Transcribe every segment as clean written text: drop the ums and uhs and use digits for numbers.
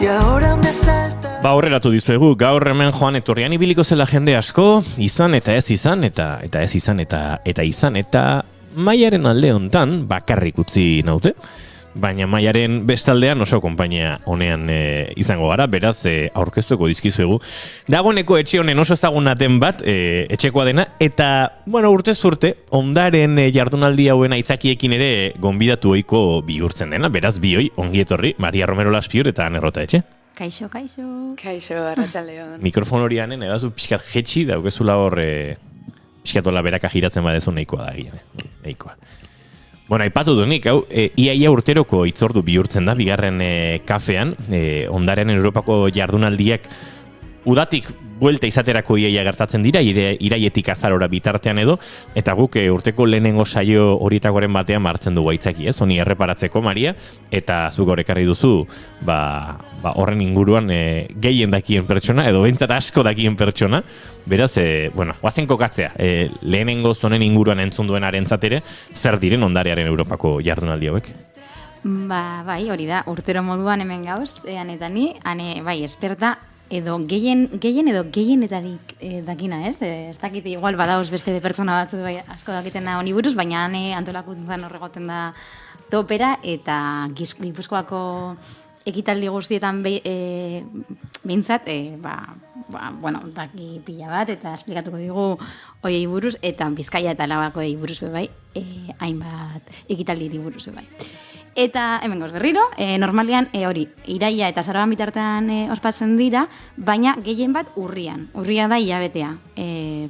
y ahora me asalta. Ba, horrelatu dizuegu, gaur hemen joan etorrian ibiliko zela jende asko, izan eta ez izan, eta ez izan, eta izan, eta Maiaren alde hontan bakarrik utzi naute, baina Maiaren bestaldean oso konpainia honean izango gara, beraz aurkeztuko dizkizuegu. Dagoeneko etxe honen oso ezagunaten bat, etxekoa dena, eta, bueno, urtez urte, ondaren jardunaldi hauen aitzakiekin ere gonbidatu ohiko bihurtzen dena, beraz bioi, ongi etorri, Maria Romero Laspiur eta Ane Rota etxe. Kaixo, kaixo. Kaixo, arratsaldeon. Mikrofon horianen edazu pixkat jetxi, daukezula hor pixkatola beraka giratzen badezu nahikoa da egin. Nahikoa. Bueno, aipatu du nik, hau, iaia urteroko itzordu bihurtzen da, bigarren kafean, ondaren Europako jardunaldiak udatik buelta izaterako iaia gertatzen dira, iraietik azarora bitartean edo, eta guk urteko lehenengo saio horietakoren batean martzen dugu aitzaki, ez? Honi erreparatzeko, Maria, eta zuk gaur ekarri duzu, horren inguruan gehien dakien pertsona, edo behintzat asko dakien pertsona, beraz, bueno, guazen kokatzea, lehenengo zonen inguruan entzun duen arentzatere, zer diren ondarearen Europako jardunaldi hauek? Bai, hori da, urtero moduan hemen gauz, eta ni, bai, esperta, edo gehienetarik dakina, ez? Ez dakit, igual badauz beste pertsona batzu bai, asko dakitena honi buruz, baina antolakuntzan horregoten da topera, eta Gipuzkoako ekitaldi guztietan behintzat, bueno, daki pila bat, eta esplikatuko digu hoiei buruz, eta Bizkaia eta Arabako buruz bai, hainbat ekitaldi buruz bai. Eta hemen gauz berriro, normalian hori, iraia eta azaroan bitartean ospatzen dira, baina gehien bat urrian. Urria da hilabetea,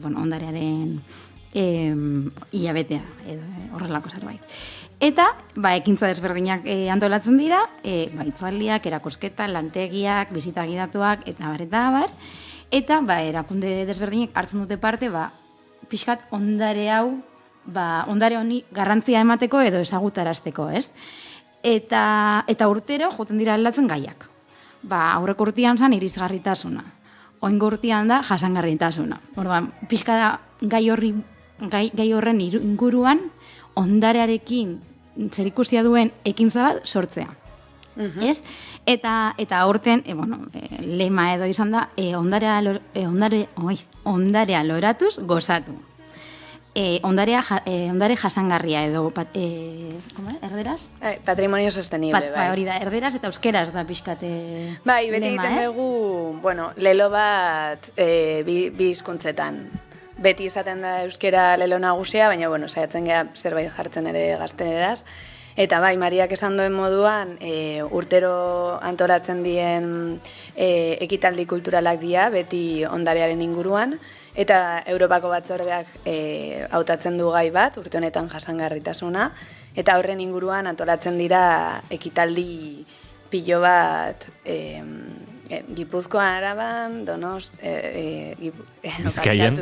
ondarearen hilabetea, horrelako zerbait. Eta, ekintza desberdinak antolatzen dira, itzaldiak, erakusketa, lantegiak, bisita gidatuak, eta bar. Eta, erakunde desberdinak hartzen dute parte, pixkat ondare hau, ondare honi garrantzia emateko edo ezagutarazteko, ez? Eta urtero joten dira aldatzen gaiak. Aurreko urtean zan irisgarritasuna. Oingo urtean da jasangarritasuna. Orduan, pixka da gai horren inguruan ondarearekin zerikusia duen ekintza bat sortzea. Ez? Eta aurten, lema edo izan da, ondarea loratuz gozatu. Ondare jasangarria edo erderaz? Patrimonio sostenible, bai. Hori da, erderaz eta euskeraz da pixkate bai, beti egiten dugu, lelo bat bi hizkuntzetan. Beti izaten da euskera lelo nagusia, baina, saiatzen gea zerbait jartzen ere gazteneraz. Eta bai, Mariak esan duen moduan, urtero antolatzen dien ekitaldi kulturalak dira, beti ondarearen inguruan, eta Europako batzordeak hautatzen du gai bat, urte honetan jasangarritasuna, eta horren inguruan antolatzen dira ekitaldi pilo bat Gipuzkoan, Araban, Donost, Bizkaian,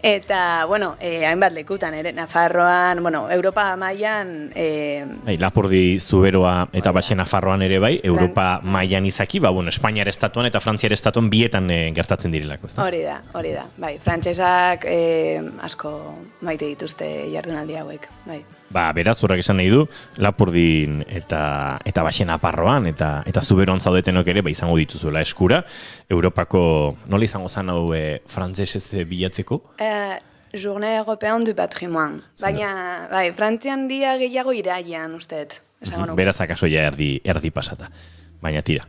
eta, hainbat lekutan, Nafarroan, Europa mailan... Lapurdi, Zuberoa eta Baxe Nafarroan ere bai, Europa mailan izaki, Espainiar estatuan eta Frantziar estatuan bietan gertatzen direlako, ez da? Hori da, bai, frantsesak asko maite dituzte jardunaldi hauek, bai. Beraz, horrek esan nahi du, Lapurdin eta Baxe Nafarroan eta Zuberoan zaudetenok ere izango dituzuela eskura. Europako, nola izango zan hau frantzesez bilatzeko? Journée Européenne du Patrimoine. Baina, Frantzian dia gehiago iraian, usteet. Beraz, akaso ja erdi pasata. Baina tira.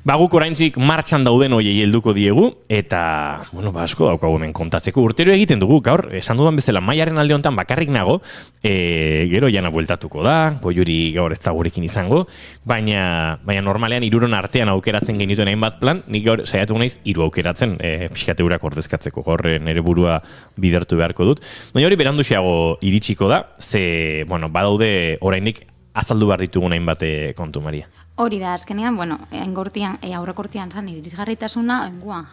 Guk oraintzik martxan dauden hoiei helduko diegu, eta, asko daukagu hemen kontatzeko. Urtero egiten dugu, gaur, esan dudan bezala, Maiaren alde honetan bakarrik nago, gero jana bueltatuko da, Goiuri gaur ez da gurekin izango, baina normalean hiruron artean aukeratzen genituen hainbat plan, nik gaur saiatu naiz 3 aukeratzen, pixkate urak ordezkatzeko, gaur nere burua bidertu beharko dut. Baina hori beranduxiago iritsiko da, ze, badaude oraindik azaldu behar ditugun hainbat kontu, Maria. Hori da, azkenean, aurreko urtean zan irisgarritasuna, enguan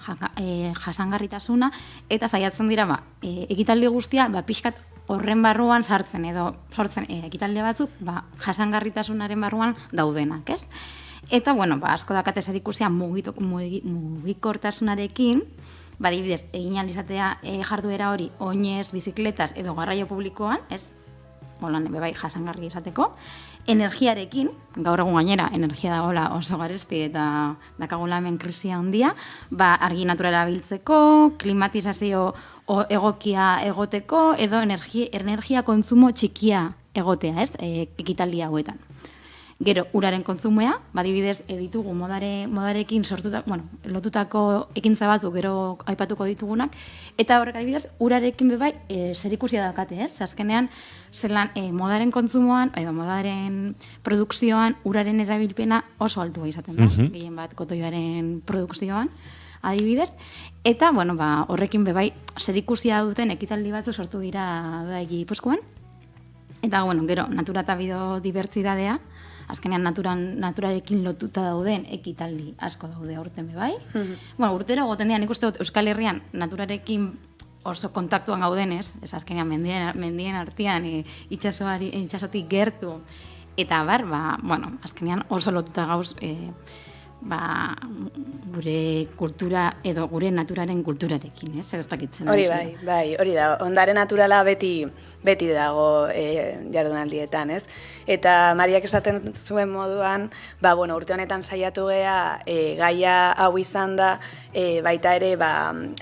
jasangarritasuna, eta saiatzen dira, ekitaldi guztia, pixkat horren barruan sartzen, ekitaldi batzuk, jasangarritasunaren barruan daudenak, ez? Eta, asko dakate zer ikusia mugikortasunarekin, adibidez, egin alizatea jarduera hori, oinez, bizikletas edo garraio publikoan, ez? Bai, jasangarri izateko. energiarekin, gaur egun gainera, energia dagoela oso garesti eta dakagula hemen krisia handia, argi naturala biltzeko, klimatizazio egokia egoteko, edo energia kontsumo txikia egotea, ez? Ekitaldi hauetan. Gero, uraren kontsumea, badibidez, ditugu modarekin lotutako ekintza batzuk gero aipatuko ditugunak, eta horrek adibidez, urarekin bebai zerikusia daukate, ez? Azkenean, zelan modaren kontsumoan, edo modaren produkzioan, uraren erabilpena oso altua izaten da, gehien bat kotoioaren produkzioan, adibidez, eta, horrekin bebai zerikusia duten ekitaldi batzu sortu dira Gipuzkoan, eta, gero, natura eta biodibertsitatea, azkenean naturarekin lotuta dauden ekitaldi asko daude aurten bebai. Urtero goten dian, ikuste dut Euskal Herrian naturarekin oso kontaktuan gaudenez, ez azkenean mendien artean itxasotik gertu, eta azkenean oso lotuta gauz gure kultura edo gure naturaren kulturarekin, ez? Ez dakitzen. Hori hori da. Ondare naturala beti dago jardunaldietan, ez? Eta Mariak esaten zuen moduan, urte honetan saiatu gea, gaia hau izan da, baita ere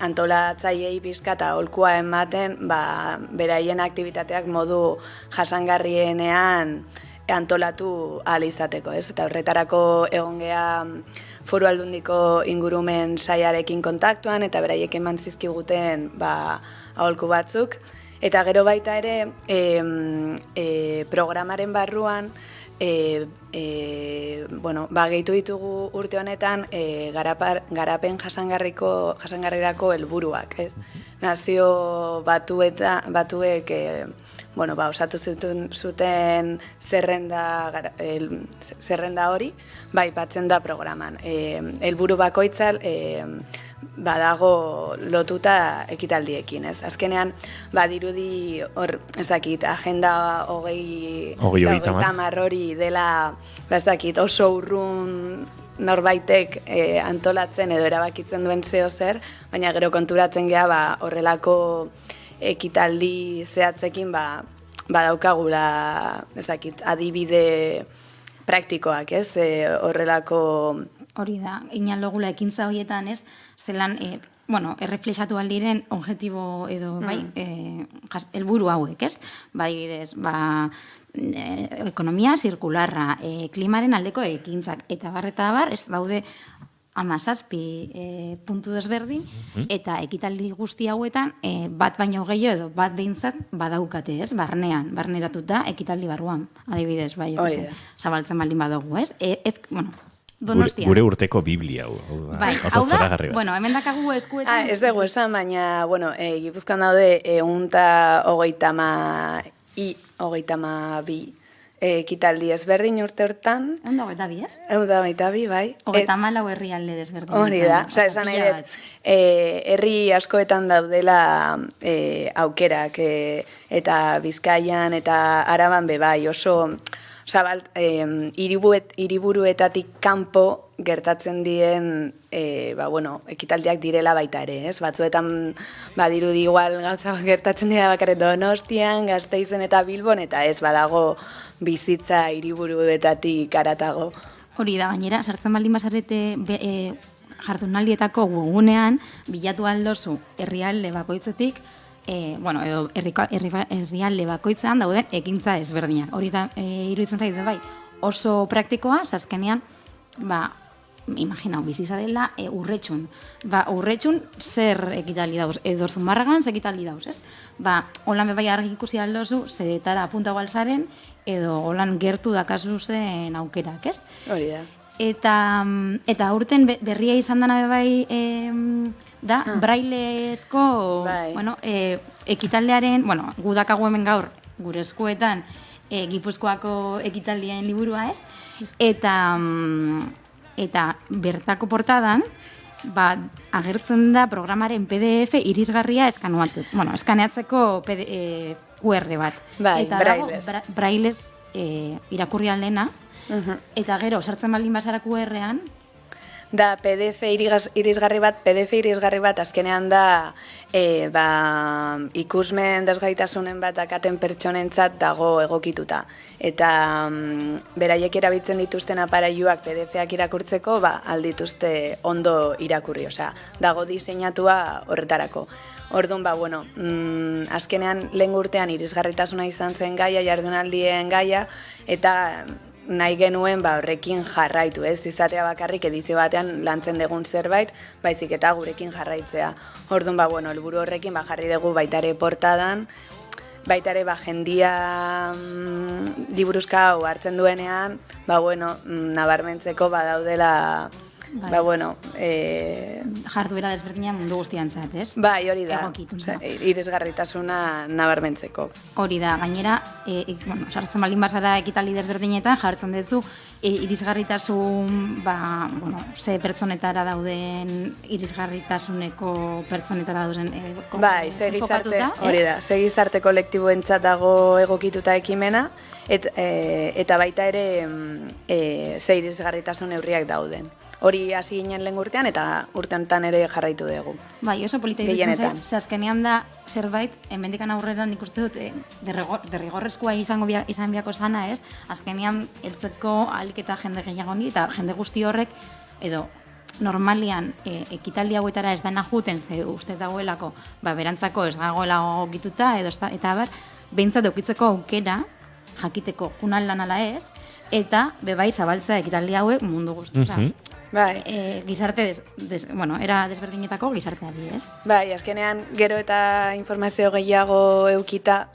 antolatzaileei pixka eta aholkua ematen, beraien aktibitateak modu jasangarrienean antolatu ahal izateko, ez? Eta horretarako egon gea Foru Aldundiko ingurumen saiarekin kontaktuan, eta beraiek eman zizkiguten aholku batzuk. Eta gero baita ere, programaren barruan, gehitu ditugu urte honetan garapen jasangarrirako helburuak, ez? Nazio batuek osatu zuten zerrenda hori, aipatzen da programan. Helburu bakoitza badago lotuta ekitaldiekin, ez? Azkenean, dirudi hor, agenda 2030 hori dela, oso urrun norbaitek antolatzen edo erabakitzen duen zeo zer, baina gero konturatzen gea horrelako ekitaldi zehatzekin badaukagula adibide praktikoak, ez? Horrelako... Hori da, inalogula ekintza horietan, ez? Zelan, erreflexatu aldiren objektibo edo, helburu hauek, ez? Adibidez, ekonomia zirkularra, klimaren aldeko ekintzak, eta bar, ez daude 17 puntu desberdin, eta ekitaldi guzti hauetan, bat baino gehiago edo bat behintzat badaukate, ez? Barneratuta ekitaldi barruan, adibidez, zabaltzen baldin badugu, ez? Donostian. Gure urteko Biblia, oso zoragarri bat. Hemen dakagu eskuetan... Ez dugu esan, baina, Gipuzkoan daude 122 ekitaldi ezberdin urte hortan. 122, ez? 122, bai. 34 herrialde desberdin. Hori da, esan nahi dut, herri askoetan daudela aukerak, eta Bizkaian eta Araban bai, oso... hiriburuetatik kanpo gertatzen dien ekitaldiak direla baita ere, ez? Batzuetan dirudi igual gauza gertatzen dira bakarrik Donostian, Gasteizen eta Bilbon, eta ez badago bizitza hiriburuetatik haratago. Hori da, gainera, sartzen baldin bazarete jardunaldietako gugunean, bilatu aldozu herrialde bakoitzetik, edo herrialde bakoitzean dauden ekintza ezberdinak. Hori da, iruditzen zaitu bai, oso praktikoa, azkenean, imaginau, bizitza dela urretxun. Urretxun zer ekitaldi dauz, edo Zumárragan zer ekitaldi dauz, ez? Holan bebai argi ikusi aldozu, zedetara apunta balzaren, edo holan gertu dakazu zen aukerak, ez? Hori da. Eta urten berria izan dena bebai da, brailezko ekitaldearen, gu dakagu hemen gaur, gure eskuetan, Gipuzkoako ekitaldien liburua, ez? Eta bertako portadan, agertzen da programaren PDF irisgarria eskaneatzeko QR bat. Eta brailez. Brailez irakurri aldena, eta gero, sartzen baldin bazara QR-ean, Da PDF irisgarri bat azkenean da ikusmen desgaitasunen bat dakaten pertsonentzat dago egokituta. Eta beraiek erabiltzen dituzten aparailuak PDF-ak irakurtzeko, aldituzte ondo irakurri, dago diseinatua horretarako. Orduan, azkenean lehen urtean irisgarritasuna izan zen gaia, jardunaldien gaia, eta nahi genuen horrekin jarraitu, ez izatea bakarrik edizio batean lantzen dugun zerbait, baizik eta gurekin jarraitzea. Orduan, helburu horrekin jarri dugu baitare portadan, baitare jendia liburuzka hau hartzen duenean, nabarmentzeko badaudela jarduera desberdina mundu guztiantzat, ez? Bai, hori da. Irisgarritasuna nabarmentzeko. Hori da, gainera, sartzen baldin bazara ekitaldi desberdinetan, jartzen duzu irisgarritasun, ze pertsonetara dauden irisgarritasuneko pertsonetara dauden bai, segizarte kolektiboentzat dago egokituta ekimena, eta baita ere ze irisgarritasun neurriak dauden. Hori hasi ginen lehen urtean, eta urtean ere jarraitu dugu. Bai, oso polita iruditzen zait, ze azkenean da zerbait, hemendikan aurrera nik uste dut derrigorrezkoa izan biako sana, ez? Azkenean heltzeko ahalik eta jende gehiago ni, eta jende guzti horrek, edo normalian ekitaldi hauetara ez dena juten, ze uste dagoelako, berantzako ez dagoela gogituta, eta behintzat eukitzeko aukera, jakiteko junan lan ala ez, eta bebai zabaltzea ekitaldi hauek mundu guzti. Gizarte, era desberdinetako gizarteari, ez? Bai, azkenean gero eta informazio gehiago eukita,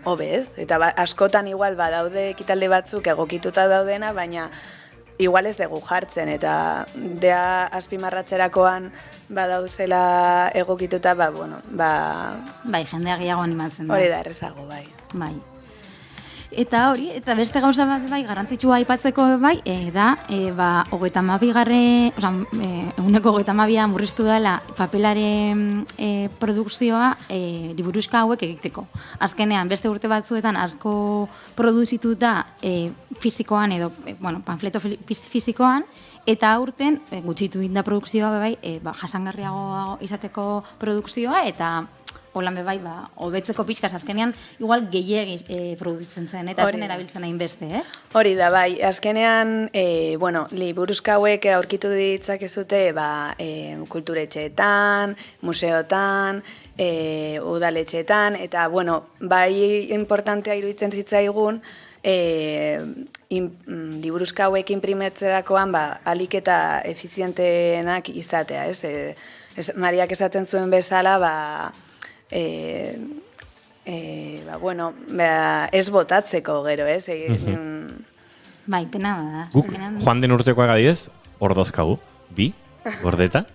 hobe ez? Eta askotan igual badaude ekitaldi batzuk egokituta daudena, baina igual ez dugu jartzen, eta dea azpimarratzerakoan badauzela egokituta, bai, jendea gehiago animatzen da. Hori da, errezago, bai. Bai. Eta hori, eta beste gauza bat garrantzitsua aipatzeko da, 32 murriztu dela papelaren produkzioa liburuzka hauek egiteko. Azkenean, beste urte batzuetan asko produzituta fizikoan edo, panfleto fizikoan, eta aurten gutxitu da produkzioa jasangarriago izateko produkzioa, eta holan hobetzeko pixkaz, azkenean igual gehiegi produzitzen zen, eta zen erabiltzen hain beste, ez? Hori da, bai, azkenean, liburuzka hauek aurkitu ditzakezute kulturetxeetan, museotan, udaletxeetan, eta, bai importantea iruditzen zitzaigun, liburuzka hauek imprimetzerakoan alik eta efizienteenak izatea, ez? Mariak esaten zuen bezala, ez botatzeko gero, ez? Bai, pena da. Joan den urtekoa gadidez, hor dozkagu, 2, gordeta,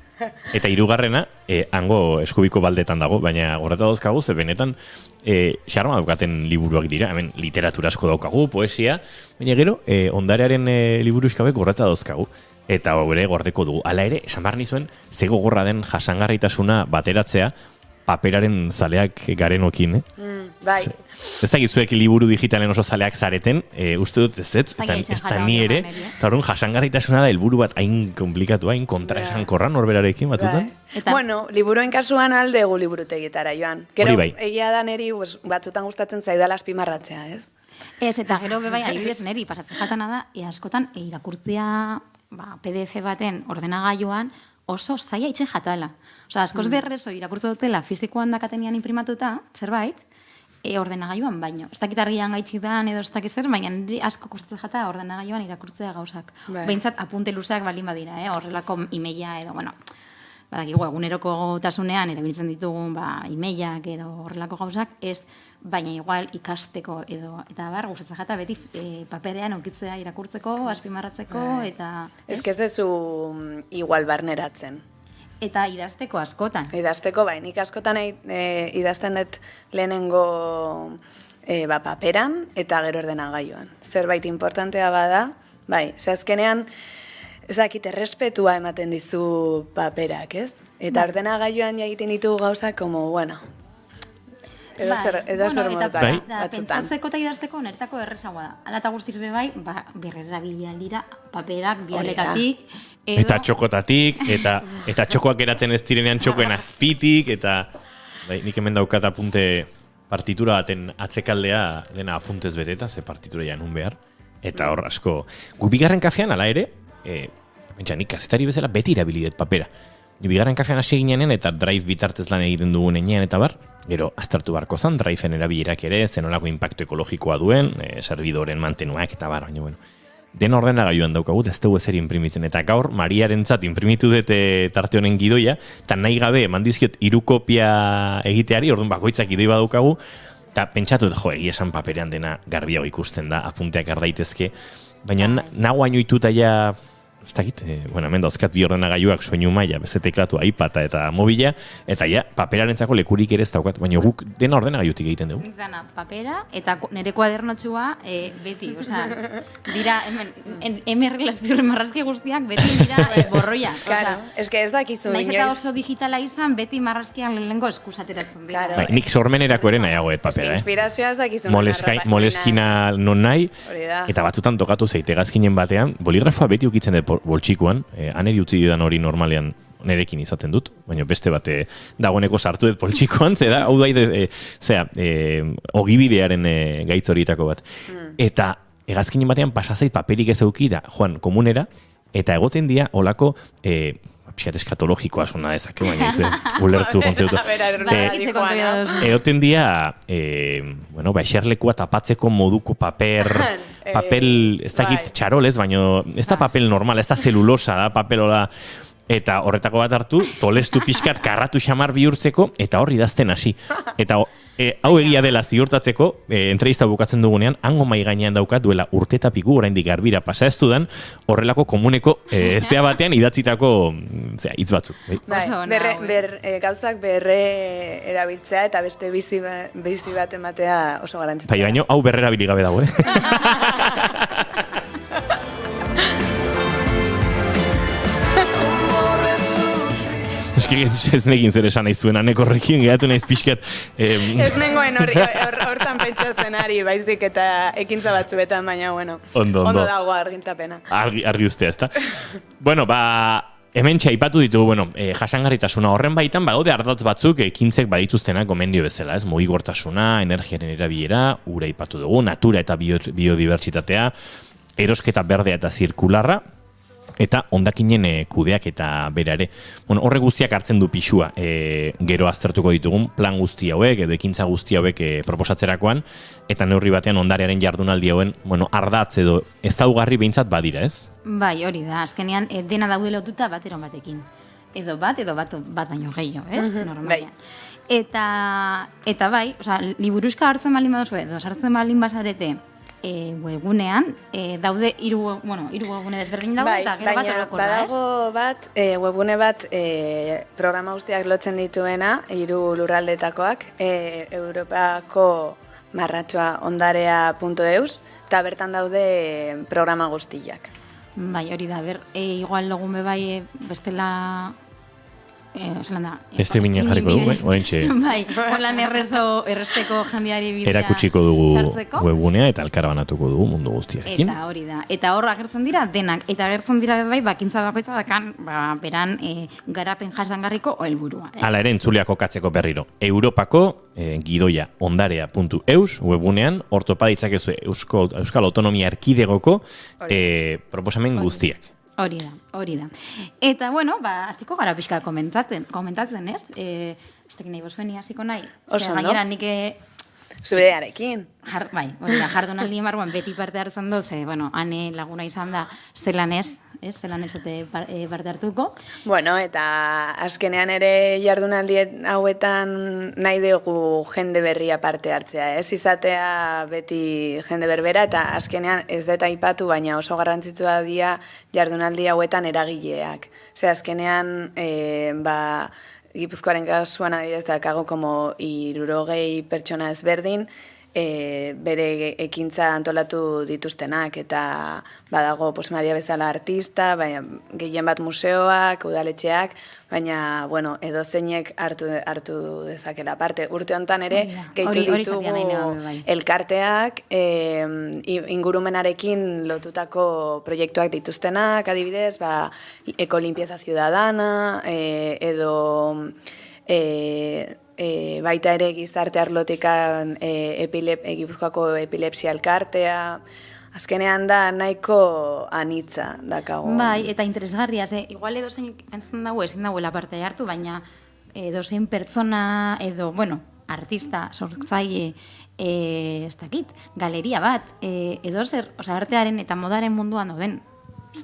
eta 3. Hango eskubiko baldetan dago, baina gordeta dozkagu, ze benetan xarma daukaten liburuak dira, hemen literatura asko daukagu, poesia, baina gero, ondarearen liburuzkabek gordeta dozkagu. Eta hori gordeko dugu. Hala ere, esan behar nizuen, ze gogorra den jasangarritasuna bateratzea, paperaren zaleak garenokin, bai. Ez da gizuek liburu digitalen oso zaleak zareten, uste dut ez da ni ere, eta horren jasangarritasuna da helburu bat hain komplikatu, hain kontraesankorra norberarekin batzutan. Liburuen kasuan aldegu liburutegietara joan. Gero, egia da neri batzutan gustatzen zaidala azpimarratzea, ez? Ez, eta gero bebai, adibidez neri, pasatzen jatana da, askotan irakurtzea PDF baten ordenagailuan oso zaila itxe jatala. Askoz berrezo irakurtze dutela fizikoan dakatenian imprimatuta, zerbait, ordenagailuan baino. Ez dakit argian gaitxik dan edo ez dakit zer, baina asko kostatzen jata ordenagailuan irakurtzea gauzak. Behintzat apunte luzeak balin badira, horrelako emaila edo, badakigu eguneroko tasunean erabiltzen ditugun emailak edo horrelako gauzak, ez, baina igual ikasteko edo, eta gustatzen jata beti paperean ukitzea irakurtzeko, azpimarratzeko, eta... Ez que ez dezu igual barneratzen. Eta idazteko askotan. Idazteko, nik askotan idazten dut lehenengo paperan eta gero ordenagailuan. Zerbait importantea bada, azkenean, ez dakit errespetua ematen dizu paperak, ez? Eta ordenagailuan egiten ditugu gauzak, como, Edo zer modutara. Pentsatzeko eta idazteko nertako errezagoa da. Ala eta guztiz bebai, berrera dira paperak, bialetatik, eta txokotatik, eta txokoak geratzen ez direnean txokoen azpitik, eta nik hemen daukat apunte partitura baten atzekaldea dena apuntez beteta, ze partitura ja nun behar. Eta hor asko, gu bigarren kafean ala ere, nik kazetari bezala beti irabilidet papera. Bigarren kafean hasi ginean eta drive bitartez lan egiten dugun enean eta bar, gero aztertu barko zan, driveen erabilerak ere, zenolako impacto ekologikoa duen, serbidoren mantenuak eta bar, baina bueno. Den ordenagailuan daukagu, ez dugu ezer imprimitzen, eta gaur Mariarentzat imprimitu dute tarte honen gidoia, eta nahi gabe mandizkiot 3 kopia egiteari, orduan bakoitzak gidoi badaukagu, eta pentsatu jo, egia esan paperean dena garbiago ikusten da, apunteak ardaitezke, baina nago hainoituta ja, ez dakit, hemen dauzkat 2 ordenagailuak soinu maila, beste teklatu iPada eta mobila, eta ja, paperarentzako lekurik ere ez daukat, baina guk dena ordenagailutik egiten dugu. Dana, papera, eta nire kuadernotxua beti, oza, dira, hemen reglas biurren marrazki guztiak, beti dira borroiak. Claro, ez que ez dakizu inoiz. Naiz eta oso digitala izan, beti marrazkian lehenengo eskusateratzen dira. Bai, nik sormenerako ere nahiagoet papera, inspirazioa ez dakizu. Moleskina non nahi, eta batzutan tokatu zeite gazkinen batean, boligrafoa beti ukitzen dut boltsikoan, aneri utzi dudan hori normalean nerekin izaten dut, baina beste bate dagoeneko sartu dut poltsikoan, hau da, ogibidearen gaitz horietako bat. Eta hegazkinen batean pasazait paperik ez euki da, joan komunera, eta egoten dia olako pixat eskatologikoa sona dezake, baina ulertu kontzeutu. Egoten dia, eserlekua tapatzeko moduko papel, ez dakit txarolez, baina ez da papel normal, ez da zelulosa da, papelola, eta horretako bat hartu, tolestu pixkat karratu xamar bihurtzeko, eta hor idazten hasi. Eta hau egia dela ziurtatzeko, entrevista bukatzen dugunean, hango mai gainean daukat duela urteta piku, oraindik garbira pasa ez dudan, horrelako komuneko zea batean idatzitako hitz batzuk. Gauzak berre erabiltzea eta beste bizi bat ematea oso garantitzea. Baina hau berrera biligabe dago, Ez negin zer esan nahi zuen, aneko horrekin gehatu nahiz pixkat. Ez nengoen hortan pentsatzen ari, baizik eta ekintza batzuetan, baina, bueno, ondo dago argintapena. Argi ustea, ezta? Bueno, hemen txaipatu ditugu, jasangarritasuna horren baitan, bagaude ardatz batzuk ekintzek badituztenak gomendio bezala, ez? Mugikortasuna, energiaren erabilera, ura aipatu dugu, natura eta biodibertsitatea, erosketa berdea eta zirkularra, eta hondakinen kudeak eta bera ere. Horre guztiak hartzen du pixua, gero aztertuko ditugun plan guzti hauek, edo ekintza guzti hauek proposatzerakoan, eta neurri batean ondarearen jardunaldi hauen, ardatz edo ezaugarri behintzat badira, ez? Bai, hori da, azkenean dena daude lotuta bateron batekin. Edo bat baino gehiago, ez? Normalian. Eta bai, liburuska hartzen balin baduzu, edo sartzen balin bazarete, webgunean, daude hiru webgune desberdin dago, eta gero bat orokorra, ez? Badago bat, webgune bat programa guztiak lotzen dituena, 3 lurraldetakoak, Europako marratxoa ondarea.eus, eta bertan daude programa guztiak. Bai, hori da, igual logun bebai bestela... Streamingen jarriko dugu, horrentxe. Bai, holan erresteko jendeari bidea erakutsiko dugu webgunea eta elkarbanatuko dugu mundu guztiarekin. Eta hori da. Eta hor agertzen dira denak. Eta agertzen dira bai, bakintza bakoitza dakan, beran garapen jasangarriko helburua. Hala ere, entzuleak kokatzeko berriro. Europako gidoia ondarea.eus webgunean, hor topa ditzakezu Euskal Autonomia Erkidegoko proposamen guztiak. Hori da. Eta, bueno, aztiko gara pixka komentatzen, ez? Ez tekin nahi bosfeni aztiko nahi. Oso, no? Gainera nik... Zurearekin. Bai, hori da, jardunaldi emarruan beti parte hartzen dut, hane laguna izan da zelan ez parte hartuko. Bueno, eta azkenean ere jardunaldi hauetan nahi dugu jende berria parte hartzea, ez? Izatea beti jende berbera, eta azkenean ez dut aipatu, baina oso garrantzitsua dira jardunaldi hauetan eragileak. Azkenean, Gipuzkoaren kasuan adibidez dakago como 60 pertsona ezberdin, bere ekintza antolatu dituztenak, eta badago Maria bezala artista, baina gehien bat museoak, udaletxeak, baina, bueno, edozeinek hartu dezakela parte. Urte honetan ere, gehitu ditugu elkarteak, ingurumenarekin lotutako proiektuak dituztenak, adibidez, ekolimpieza ciudadana, edo baita ere gizarte arlotikan Gipuzkoako epilepsia elkartea, azkenean da nahiko anitza dakago. Bai, eta interesgarria, igual edozein entzun dago ezin dagoela parte hartu, baina edozein pertsona edo, bueno, artista, sortzaile, ez dakit, galeria bat, edozer, artearen eta modaren munduan dauden,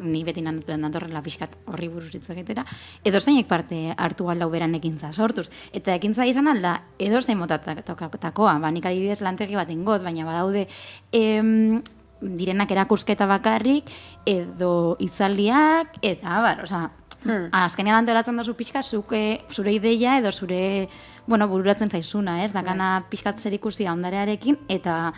ni beti natorrela pixkat horri buruz hitz egitera, edozeinek parte hartu aldau beran ekintza sortuz. Eta ekintza izan alda, edozein motatakoa, nik adibidez lantegi bat ingot, baina badaude direnak erakusketa bakarrik, edo hitzaldiak, eta azkenean antolatzen dozu pixka, zure ideia edo zure, bururatzen zaizuna, dakana pixkat zer ikusia ondarearekin, eta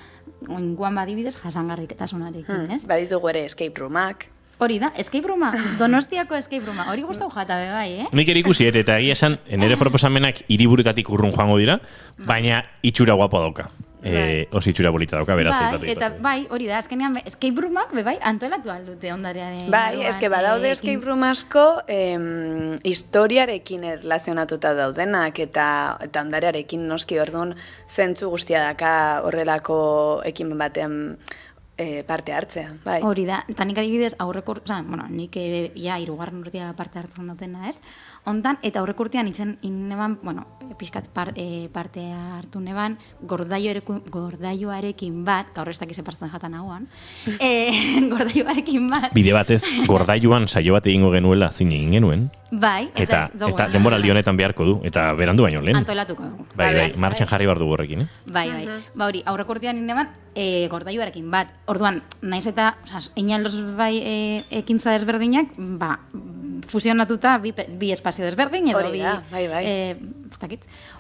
oinguan badibidez jasangarriketasunarekin, ez? Baditugu ere escape roomak. Hori da, escape rooma, Donostiako escape rooma, hori gustau jata bai, Nik ere ikusi, eta egia esan, nire proposamenak hiriburutatik urrun joango dira, baina itxura guapo dauka. Oso itxura bolita dauka, beraz. Eta bai, hori da, azkenean escape roomak, bai, antolatu aldute ondarearen. Bai, eske badaude escape room asko historiarekin erlazionatuta daudenak, eta ondarearekin noski orduan zentzu guztia daka horrelako ekimen batean parte hartzea, bai. Hori da, eta nik adibidez aurreko, nik hirugarren urtea parte hartzen dutena, ez? Ondan, eta aurreko urtean neban, pixkat parte hartu neban, gordaioarekin bat, gaur ez dakize partzen jatan hauan, gordaioarekin bat. Bide batez, gordaioan saio bat egingo genuela zine egin genuen. Bai, eta denboraldi honetan beharko du, eta berandu baino lehen. Antolatuko dugu. Bai, martxan jarri behar dugu horrekin, Bai. Hori, aurreko urtean neban, gordaioarekin bat. Orduan, naiz eta, inaldoz bai ekintza desberdinak, fusionatuta bi espazio desberdin, edo bi... Bai.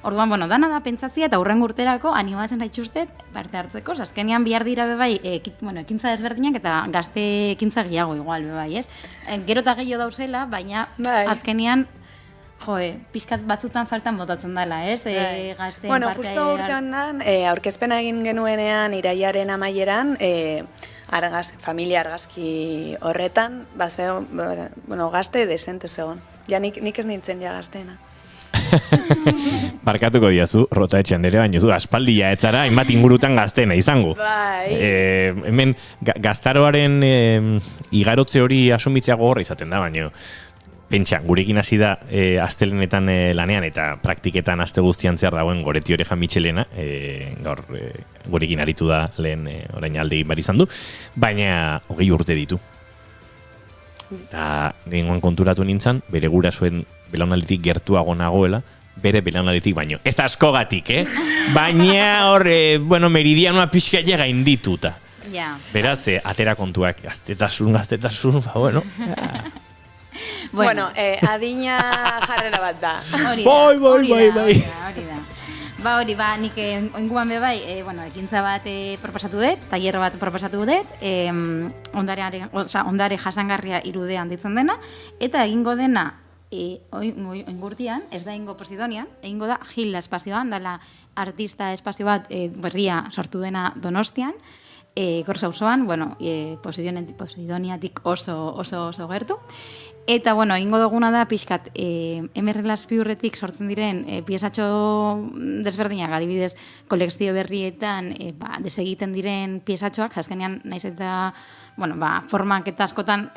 Orduan, dana da pentsazia, eta hurren urterako animatzen zaitxustet parte hartzeko, azkenean bihar dira bebai ekintza desberdinak, eta gazte ekintza gehiago igual bebai, ez? Gero eta gehiago dauzela, baina azkenean, pixkat batzutan faltan botatzen dela, ez? Gazteen parte... justo urte honetan, aurkezpena egin genuenean, iraiaren amaieran, familia argazki horretan, gazte desente zegoen. Ja, nik ez nintzen ja gazteena. Barkatuko diazu, Rota Etxeandere, baina zu, aspaldia etzara, hainbat ingurutan gazteena izango. Bai. Hemen, gaztaroaren igarotze hori asumitzea gogorra izaten da, baina pentsa, gurekin hasi da astelenetan lanean eta praktiketan aste guztian zehar dagoen Goreti Oreja Michelena, gaur gurekin aritu da lehen orain alde egin bar izan du, baina 20 urte ditu. Eta gehiagoan konturatu nintzen, bere gurasoen belaunalditik gertuago nagoela, bere belaunalditik baino. Ez askogatik, baina hor, meridianoa pixkaia gaindituta. Beraz, atera kontuak, gaztetasun, Bueno, adina jarrera bat da. Bai. Hori da, nik oinguan bebai, ekintza bat proposatu dut, tailer bat proposatu dut, ondare jasangarria irudean ditzen dena, eta egingo dena oingurtian, ez da egingo Posidonian, egingo da Gila espazioan, dela artista espazio bat berria sortu dena Donostian, Gorza auzoan, Posidoniatik oso gertu. Eta, egingo duguna da, pixkat, emerrelaz piurretik sortzen diren piezatxo desberdinak, adibidez, kolekzio berrietan desegiten diren piezatxoak, azkenean, naiz eta, formak eta askotan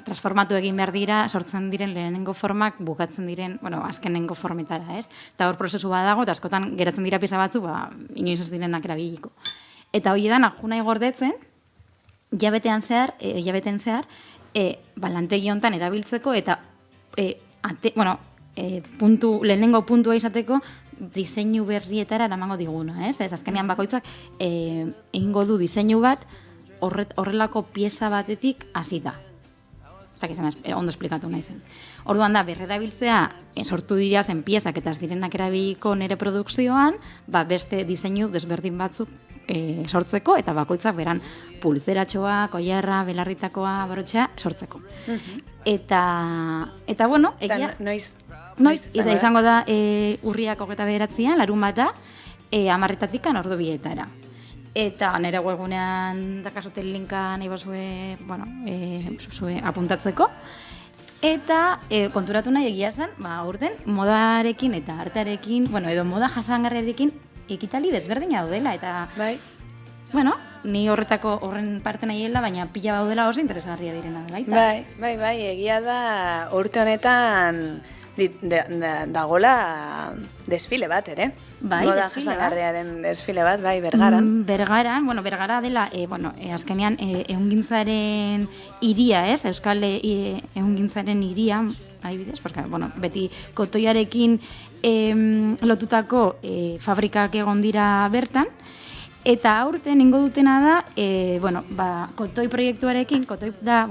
transformatu egin behar dira, sortzen diren lehenengo formak, bukatzen diren, azkenengo formetara, ez? Eta hor prozesu bat dago, eta askotan geratzen dira pieza batzu, inoiz ez direnak erabiliko. Eta hori da, junai gordetzen, jabetean zehar, lantegi honetan erabiltzeko eta lehenengo puntua izateko diseinu berrietara eramango diguna, ez? Azkenean bakoitzak egingo du diseinu bat horrelako pieza batetik hasita. Ondo esplikatu nahi zen. Orduan da, berrerabiltzea sortu dira zen piezak eta ez direnak erabiliko nire produkzioan, beste diseinu desberdin batzuk sortzeko, eta bakoitzak beran pulzeratxoa, koiarra, belarritakoa, barotxea sortzeko. Eta bueno, egia... Noiz, izango da urriak 29, larun bata, 10:00 ordu 2:00. Eta nire webgunean dakazote linka nahi bazue, zue apuntatzeko. Eta konturatu nahi egia zen, aurten, modarekin eta artearekin, edo moda jasangarriarekin ekitali desberdina daudela, eta... Bai. Bueno, ni horren parte nahiela, baina pila daudela oso interesgarria direna baita. Bai, egia da urte honetan dagola desfile bat, ere? Bai, moda jasangarriaren desfile bat, bai, Bergaran. Bergara dela, azkenean ehungintzaren hiria, ez? Euskal ehungintzaren hiria, adibidez, porque, beti kotoiarekin lotutako fabrikak egon dira bertan, eta aurten ingo dutena da, kotoi proiektuarekin, kotoi da,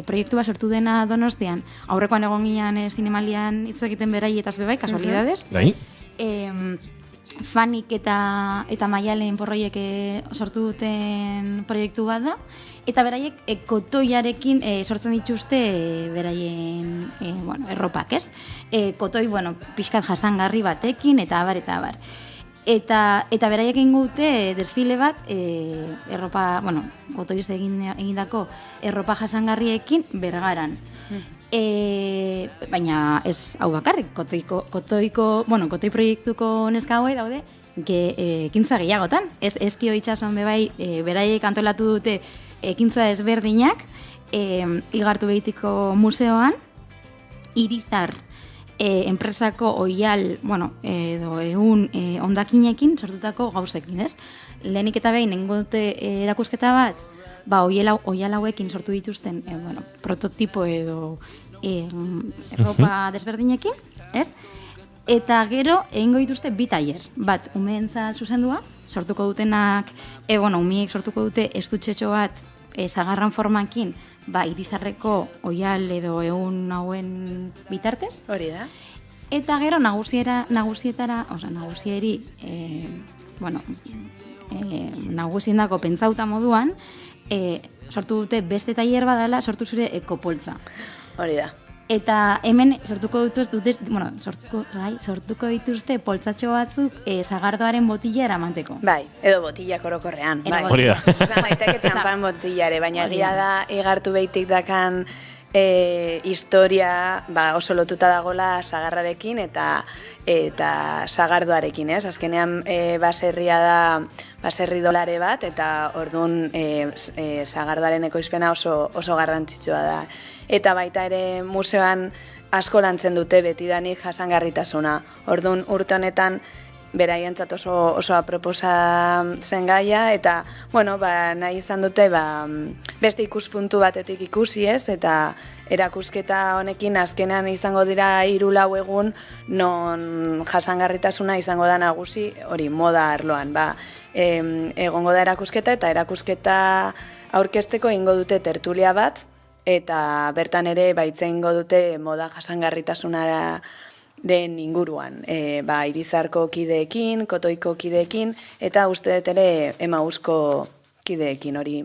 proiektu bat sortu dena Donostian, aurrekoan egon ginean zinemalian hitz egiten beraietaz bebai, kasualidades. Bai. Fanik eta Maialen Porroiek sortu duten proiektu bat da, eta beraiek kotoiarekin sortzen dituzte beraien erropak, ez? Kotoi, pixkat jasangarri batekin, eta abar. Eta beraiek egingo dute desfile bat, erropa, kotoiz egindako erropa jasangarriekin Bergaran. Baina ez hau bakarrik, kotoi proiektuko neska hauei daude, ekintza gehiagotan. Ezkio itxason bebai, beraiek antolatu dute ekintza ezberdinak, Igartu Behitiko museoan, Irizar enpresako oial, edo ehun ondakinekin sortutako gauzekin, ez? Lehenik eta behin nengo dute erakusketa bat, oial hauekin sortu dituzten, prototipo edo erropa desberdinekin, ez? Eta gero egingo dituzte 2 tailer, bat umeentzat zuzendua, sortuko dutenak, umiek sortuko dute estutxetxo bat zagarran formakin, Irizarreko oial edo ehun hauen bitartez. Hori da. Eta gero nagusietara, nagusieri, nagusiendako pentsauta moduan, sortu dute beste tailer badala, sortu zure ekopoltza. Hori da. Eta hemen sortuko dituzte poltzatxo batzuk sagardoaren botila eramateko. Bai, edo botilak orokorrean. Hori da. Esan baiteke txampan botillare, baina egia da Igartu Behitik dakan historia oso lotuta dagola sagarrarekin eta sagardoarekin, ez? Azkenean baserria da baserri dolare bat, eta orduan sagardoaren ekoizpena oso garrantzitsua da. Eta baita ere museoan asko lantzen dute betidanik jasangarritasuna. Orduan urte honetan beraientzat oso aproposa zen gaia, eta nahi izan dute beste ikuspuntu batetik ikusi, ez? Eta erakusketa honekin azkenean izango dira 3-4 egun non jasangarritasuna izango da nagusi, hori moda arloan. Egongo da erakusketa, eta erakusketa aurkezteko egingo dute tertulia bat, eta bertan ere ingo dute moda jasangarritasunara den inguruan, Irizarko kideekin, Kotoiko kideekin, eta uste dut ere Emausko kideekin, hori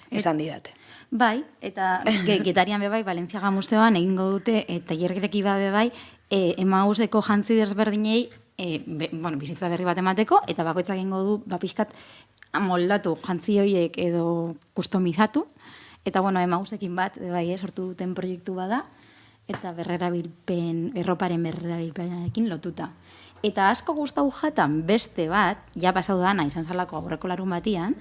esan didate. Bai, eta Getarian bebai, Valentziaga museoan egingo dute, tailer greki bat bebai, Emauseko jantzi desberdinei, bizitza berri bat emateko, eta bakoitzak egingo du, pixkat moldatu jantzi horiek edo kustomizatu, eta Emausekin bat, bebai, sortu duten proiektu bada, eta erroparen berrerabilpenarekin lotuta. Eta asko gustau jatan beste bat, ja pasau dana izan zalako aurreko larun batian,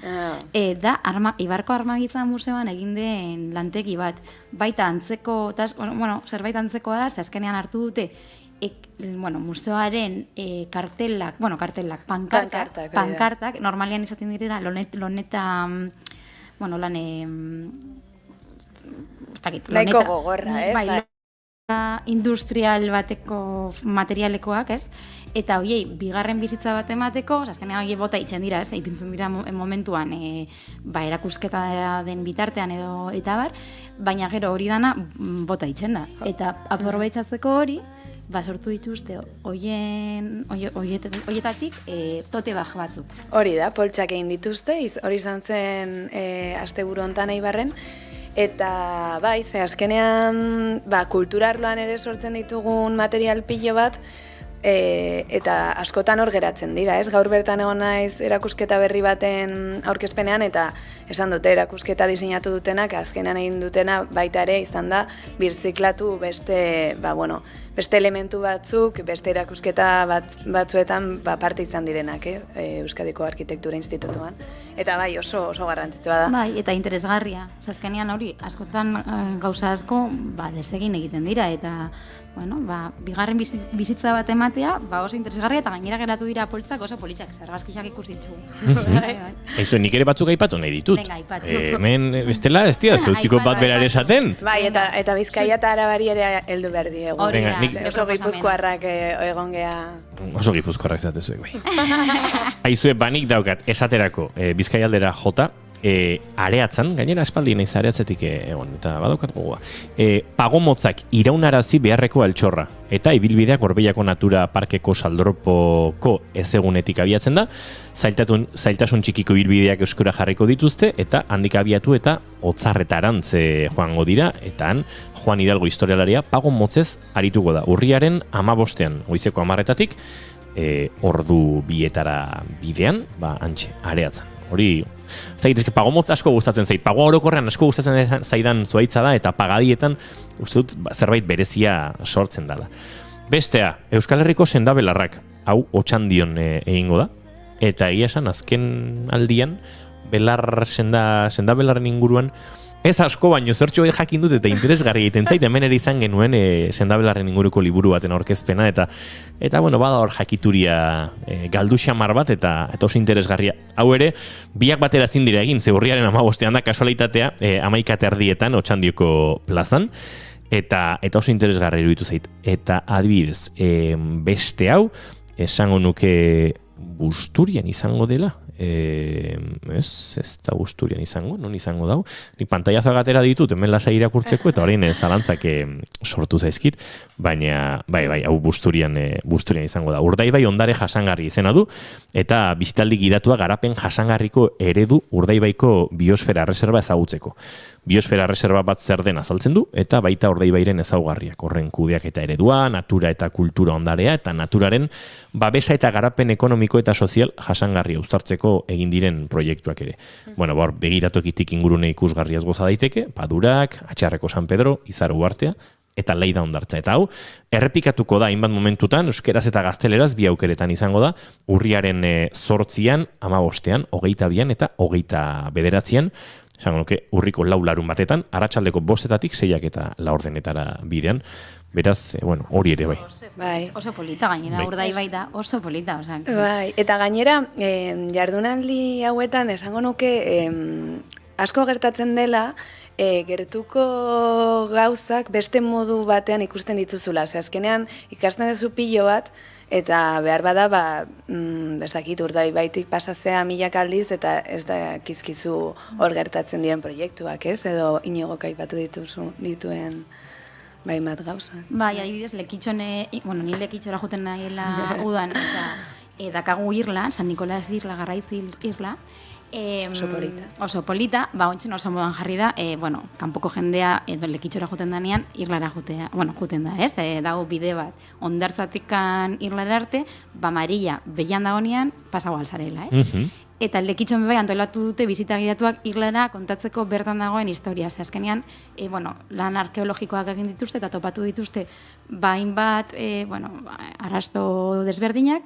da Ibarko Armagintza museoan egin den lantegi bat. Baita antzeko, zerbait antzekoa da, ze azkenean hartu dute museoaren pankartak, normalian izaten direla, loneta, nahiko gogorra, ez? Industrial bateko materialekoak, ez? Eta hoiei, bigarren bizitza bat emateko, azkenean hoiei bota itzen dira, ez? Ipintzen dira momentuan, erakusketa den bitartean edo eta bar, baina gero hori dana bota itzen da. Eta aprobetxatzeko hori, sortu dituzte hoietatik tote bag batzuk. Hori da, poltsak egin dituzte, hori izan zen asteburu hontan Eibarren, eta bai, ze azkenean kultura arloan ere sortzen ditugun material pilo bat, eta askotan hor geratzen dira, ez? Gaur bertan egon naiz erakusketa berri baten aurkezpenean eta esan dute erakusketa diseinatu dutenak azkenean egin dutena baita ere izan da birziklatu beste elementu batzuk, beste erakusketa batzuetan parte izan direnak, Euskadiko Arkitektura Institutuan. Eta bai, oso garrantzitsua da. Bai, eta interesgarria. Azkenean hori, askotan gauza asko desegin egiten dira eta bigarren bizitza bat ematea, oso interesgarria eta gainera geratu dira poltsak oso politxak, argazkiak ikusi ditugu. Aizu, nik ere batzuk aipatu nahi ditut. Venga, aipatu. Hemen, bestela, ez dira, zutziko bat berare esaten. Bai, eta Bizkaia eta Arabari ere heldu behar diegu. Oso gipuzkoarrak egon geha. Oso gipuzkoarrak zatezuek, bai. Aizu, banik daukat, esaterako, Bizkaia aldera jota, areatzen, gainera espaldi naiz areatzetik egon, eta badaukat gogoa. Pagomotzak iraunarazi beharreko altxorra, eta ibilbideak Gorbeiako Natura Parkeko saldorpoko ezegunetik abiatzen da, zailtasun txikiko ibilbideak euskara jarriko dituzte, eta handik abiatu eta Otzarretarantz joango dira, eta han Juan Hidalgo historialaria pagomotzez arituko da. Urriaren 15ean, goizeko 10:00-etatik, ordu bietara bidean, hantxe, areatzen. Hori, zaitezke, pagomotz asko gustatzen zait. Pagoa orokorrean asko gustatzen zaidan zuaitza da, eta pagadietan uste dut zerbait berezia sortzen dela. Bestea, Euskal Herriko sendabelarrak, hau Otxandion egingo da, eta egia esan azken aldian, sendabelarren inguruan, ez asko, baino zertxo jakin dut eta interesgarri egiten zait, hemen ere izan genuen sendabelarren inguruko liburu baten aurkezpena, eta bada hor jakituria galdu xamar bat, eta oso interesgarria. Hau ere, biak batera ezin dira egin, ze urriaren 15ean da kasualitatea 11:30 Otxandioko plazan, eta oso interesgarri iruditu zait. Eta adibidez, beste hau, esango nuke Busturian izango dela, ez da Busturian izango, non izango dau. Ni pantailazo gatera ditut, hemen lasai irakurtzeko, eta orain zalantzak sortu zaizkit, baina, bai, hau Busturian izango da. Urdaibai ondare jasangarri izena du, eta bizitaldi gidatua garapen jasangarriko eredu Urdaibaiko biosfera reserva ezagutzeko. Biosfera reserva bat zer den azaltzen du, eta baita Urdaibairen ezaugarriak, horren kudeak eta eredua, natura eta kultura ondarea, eta naturaren babesa eta garapen ekonomiko eta sozial jasangarria uztartzeko egin diren proiektuak ere. Hor begiratokitik ingurune ikusgarriaz goza daiteke, Padurak, Atxarreko San Pedro, Izaro Uartea, eta Leida hondartza. Eta hau, errepikatuko da hainbat momentutan, euskeraz eta gazteleraz bi aukeretan izango da, urriaren 8an, 15ean, 22an eta 29an, esango nuke urriko 4 larun batetan, arratsaldeko 5:00-etatik 6 eta 4:00 bidean. Beraz, hori ere bai. Oso polita, gainera, Urdaibai da oso polita. Bai, eta gainera, jardunaldi hauetan esango nuke asko gertatzen dela, gertuko gauzak beste modu batean ikusten dituzula. Azkenean, ikasten duzu pilo bat, eta behar bada, bezakit Urdaibaitik pasatzea 1000 aldiz, eta ez da kizkizu hor gertatzen diren proiektuak, ez? Edo Iñigok aipatu dituen bat gauza. Bai, adibidez, lekitxone, ni lekitxora joten nahiela udan, eta dakagu irla, San Nikolas irla, Garraiz irla, oso polita, ontzen oso modan jarri da, kanpoko jendea lekitxora joten danean, irlara joten da, ez? Dago bide bat, ondartzatikan irlara arte, Marilla behian dagonean, pasago alzarela, ez? Eta lekitxon bai antolatu dute bizita gidatuak irlara kontatzeko bertan dagoen historia. Azkenean, lan arkeologikoak egin dituzte eta topatu dituzte hainbat arrasto desberdinak,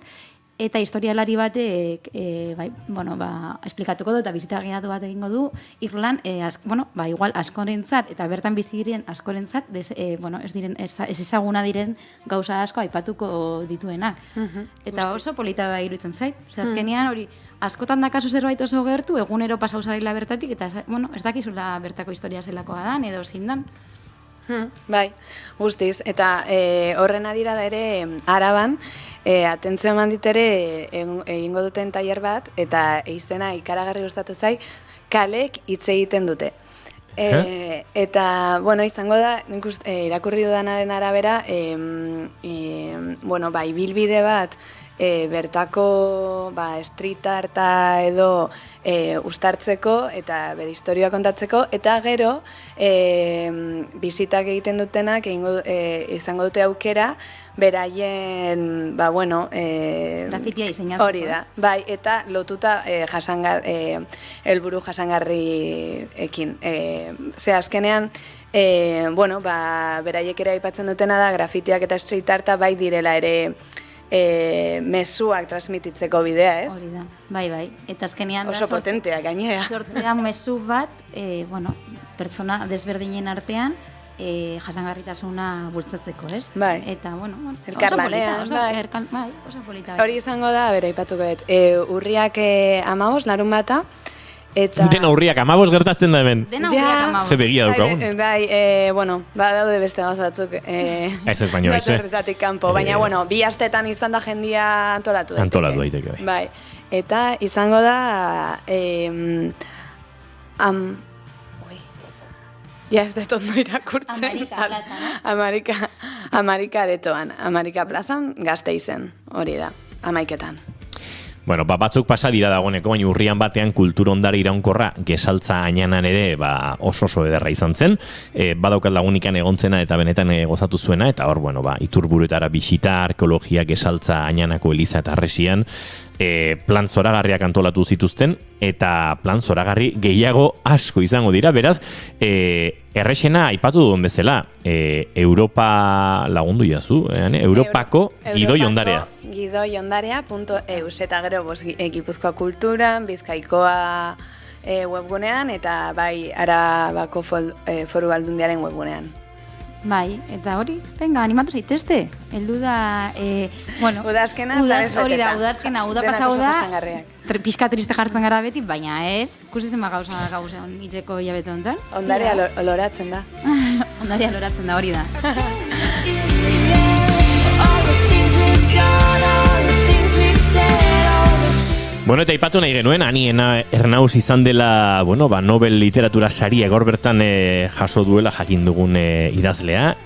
eta historialari batek esplikatuko du eta bizita gidatu bat egingo du Irlan, igual askorentzat eta bertan bizi diren askorentzat ez ezaguna diren gauza asko aipatuko dituenak. Eta oso polita iruditzen zait. Azkenean hori askotan dakazu zerbait oso gertu, egunero pasau zarela bertatik, eta ez dakizula bertako historia zelakoa da, edo zindan. Bai, guztiz. Eta horren arira da ere Araban, atentzio eman ditere egingo duten tailer bat, eta izena ikaragarri gustatu zai, kalek hitz egiten dute. Eta, bueno, izango da, nik irakurri dudanaren arabera, bueno, ibilbide bat, bertako street arta edo ustartzeko eta bere historia kontatzeko, eta gero bizitak egiten dutenak izango dute aukera beraien, grafitia diseinatzeko. Hori da, bai, eta lotuta helburu jasangarriekin. Ze azkenean, beraiek ere aipatzen dutena da, grafitiak eta street arta bai direla ere mezuak transmititzeko bidea, ez? Hori da, bai. Eta azkenean oso potentea, gainera. Sortzea mezu bat, pertsona desberdinen artean, jasangarritasuna bultzatzeko, ez? Bai. Eta, elkarlanean, oso polita. Hori izango da, bera, ipatuko dut, urriak 15, larun bata, eta... Dena urriak 15 gertatzen da hemen. Dena urriak 15. Ze begia daukagun. Daude beste gauza batzuk. Ez baino, ez. Horretatik kanpo, baina, 2 astetan izan da jendia antolatu daiteke. Antolatu daiteke, bai. Eta izango da... ez dut ondo irakurtzen. Amerika aretoan. Amerika plazan, Gasteizen, hori da, 11etan. Bueno, batzuk pasa dira dagoeneko, baina urrian batean kultur ondare iraunkorra gesaltza ainanan ere oso ederra izan zen. Badaukat lagunikan egontzena eta benetan gozatu zuena, eta hor, iturburuetara bisita, arkeologia, gesaltza ainanako eliza eta arresian, plan zoragarriak antolatu zituzten, eta plan zoragarri gehiago asko izango dira, beraz, errexena aipatu duen bezala, Europa lagundu jazu, Europako gidoi ondarea. Gidoi-ondarea.eus, eta gero Gipuzkoa kulturan, Bizkaikoa webgunean, eta bai Arabako foru aldundiaren webgunean. Bai, eta hori, venga, animatu zaitezte. Heldu da, udazkena, hori da, udazkena, uda pasau da, pixka triste jartzen gara beti, baina ez, ikusi zenba gauza itzeko hilabete honetan. Ondarea loratzen da. Ondarea loratzen da, hori da. Bueno, eta ipatu nahi genuen, Ani Ernaus izan dela, Nobel literatura saria gaur bertan jaso duela jakin dugun idazlea.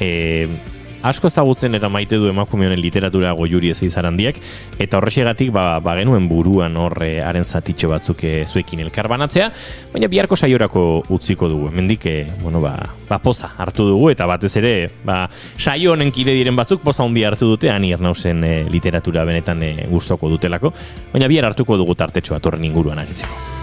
Asko ezagutzen eta maite du emakume honen literatura Goiuri Ezeizarandiak, eta horrexegatik genuen buruan haren zatitxo batzuk zuekin elkarbanatzea, baina biharko saiorako utziko dugu. Hemendik poza hartu dugu, eta batez ere saio honen kide diren batzuk poza handia hartu dute, Ani Ernausen literatura benetan gustoko dutelako, baina bihar hartuko dugu tartetxoa torren inguruan aritzeko.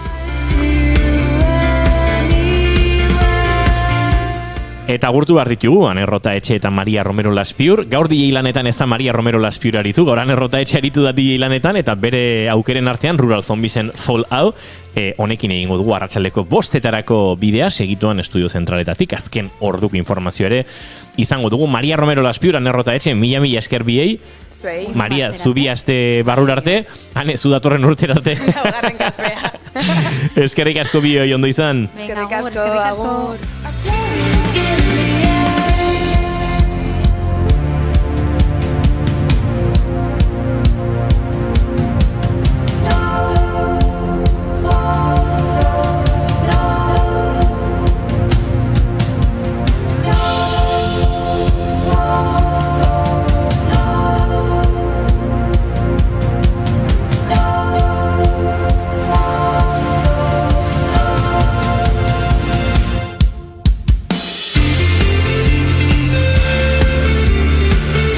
Eta gurtu behar ditugu, Ane Rotaetxe eta Maria Romero Laspiur. Gaur DJ lanetan ez da Maria Romero Laspiur aritu, gaur Ane Rotaetxe aritu da DJ lanetan, eta bere aukeren artean Rural Zombiesen Fallout, honekin egingo dugu arratsaldeko 5:00 bidea, segituan estudio zentraletatik, azken orduko informazio ere izango dugu. Maria Romero Laspiur, Ane Rotaetxe, mila esker biei. Maria, zubi aste barrura arte, Ane, zu datorren urtera arte. Laugarren kafea. Eskerrik asko bioi ondo izan. Eskerrik asko, agur.